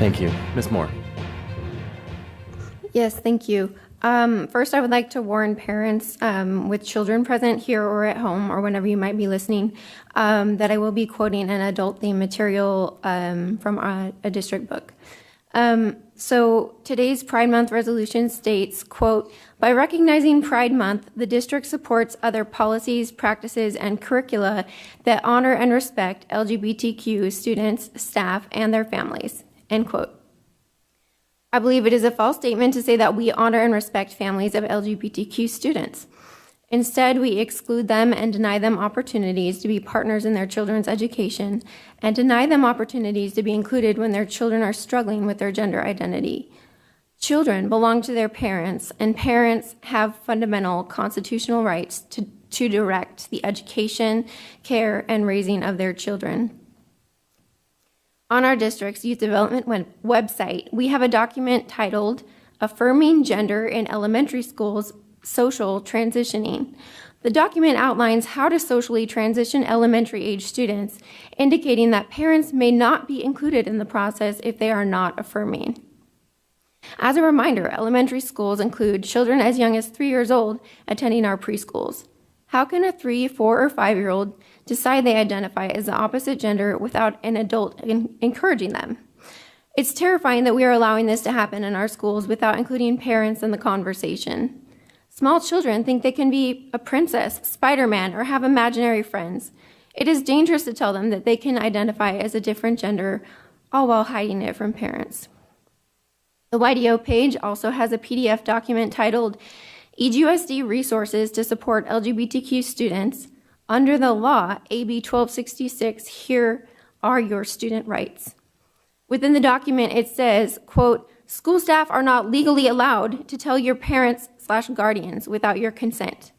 Thank you. Ms. Moore. Yes, thank you. First, I would like to warn parents with children present here or at home or whenever you might be listening that I will be quoting an adult-themed material from a district book. So today's Pride Month resolution states, quote, by recognizing Pride Month, the district supports other policies, practices, and curricula that honor and respect LGBTQ students, staff, and their families, end quote. I believe it is a false statement to say that we honor and respect families of LGBTQ students. Instead, we exclude them and deny them opportunities to be partners in their children's education and deny them opportunities to be included when their children are struggling with their gender identity. Children belong to their parents, and parents have fundamental constitutional rights to direct the education, care, and raising of their children. On our district's youth development website, we have a document titled Affirming Gender in Elementary Schools, Social Transitioning. The document outlines how to socially transition elementary age students, indicating that parents may not be included in the process if they are not affirming. As a reminder, elementary schools include children as young as 3 years old attending our preschools. How can a 3, 4, or 5-year-old decide they identify as the opposite gender without an adult encouraging them? It's terrifying that we are allowing this to happen in our schools without including parents in the conversation. Small children think they can be a princess, Spider-Man, or have imaginary friends. It is dangerous to tell them that they can identify as a different gender, all while hiding it from parents. The YDO page also has a PDF document titled EGUSD Resources to Support LGBTQ Students. Under the law, AB 1266, here are your student rights. Within the document, it says, quote, school staff are not legally allowed to tell your parents/guardians without your consent.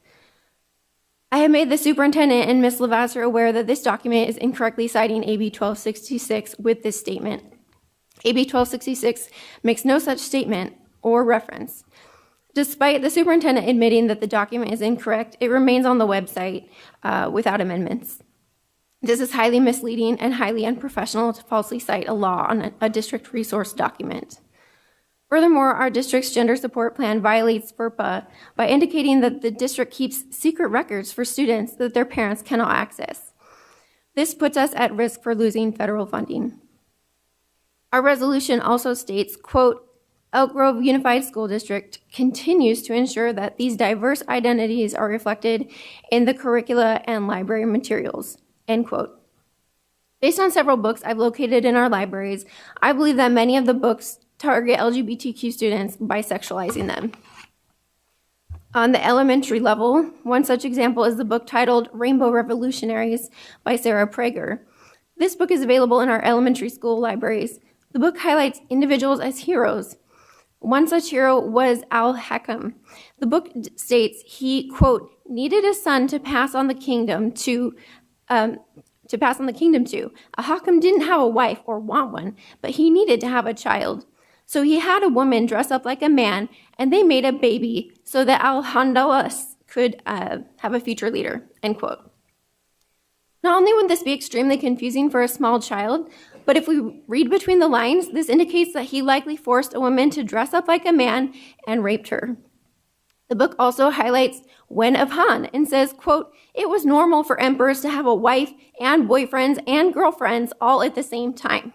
I have made the superintendent and Ms. Lavasser aware that this document is incorrectly citing AB 1266 with this statement. AB 1266 makes no such statement or reference. Despite the superintendent admitting that the document is incorrect, it remains on the website without amendments. This is highly misleading and highly unprofessional to falsely cite a law on a district resource document. Furthermore, our district's gender support plan violates FERPA by indicating that the district keeps secret records for students that their parents cannot access. This puts us at risk for losing federal funding. Our resolution also states, quote, Elk Grove Unified School District continues to ensure that these diverse identities are reflected in the curricula and library materials, end quote. Based on several books I've located in our libraries, I believe that many of the books target LGBTQ students by sexualizing them. On the elementary level, one such example is the book titled Rainbow Revolutionaries by Sarah Prager. This book is available in our elementary school libraries. The book highlights individuals as heroes. One such hero was Al-Hakam. The book states he, quote, needed a son to pass on the kingdom to. Al-Hakam didn't have a wife or want one, but he needed to have a child. So he had a woman dress up like a man, and they made a baby so that Al-Handalas could have a future leader, end quote. Not only would this be extremely confusing for a small child, but if we read between the lines, this indicates that he likely forced a woman to dress up like a man and raped her. The book also highlights Wen of Han and says, quote, it was normal for emperors to have a wife and boyfriends and girlfriends all at the same time.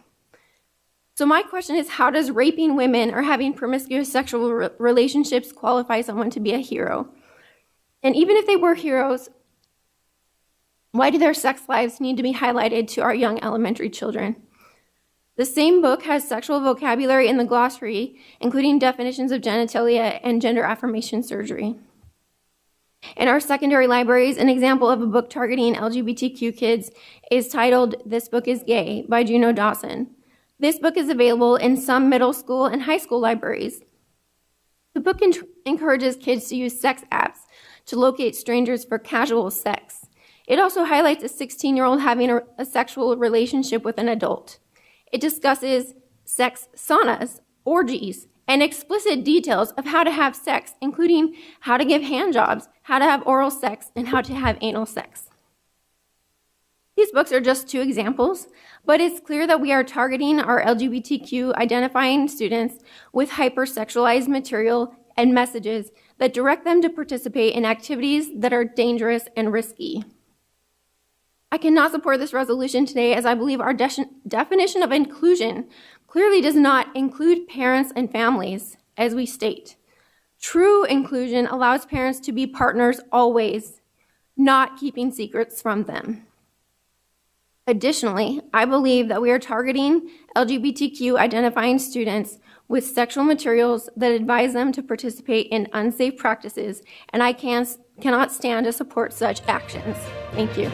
So my question is, how does raping women or having promiscuous sexual relationships qualify someone to be a hero? And even if they were heroes, why do their sex lives need to be highlighted to our young elementary children? The same book has sexual vocabulary in the glossary, including definitions of genitalia and gender affirmation surgery. In our secondary libraries, an example of a book targeting LGBTQ kids is titled This Book is Gay by Juno Dawson. This book is available in some middle school and high school libraries. The book encourages kids to use sex apps to locate strangers for casual sex. It also highlights a 16-year-old having a sexual relationship with an adult. It discusses sex saunas, orgies, and explicit details of how to have sex, including how to give handjobs, how to have oral sex, and how to have anal sex. These books are just two examples, but it's clear that we are targeting our LGBTQ identifying students with hypersexualized material and messages that direct them to participate in activities that are dangerous and risky. I cannot support this resolution today, as I believe our definition of inclusion clearly does not include parents and families, as we state. True inclusion allows parents to be partners always, not keeping secrets from them. Additionally, I believe that we are targeting LGBTQ identifying students with sexual materials that advise them to participate in unsafe practices, and I cannot stand to support such actions. Thank you.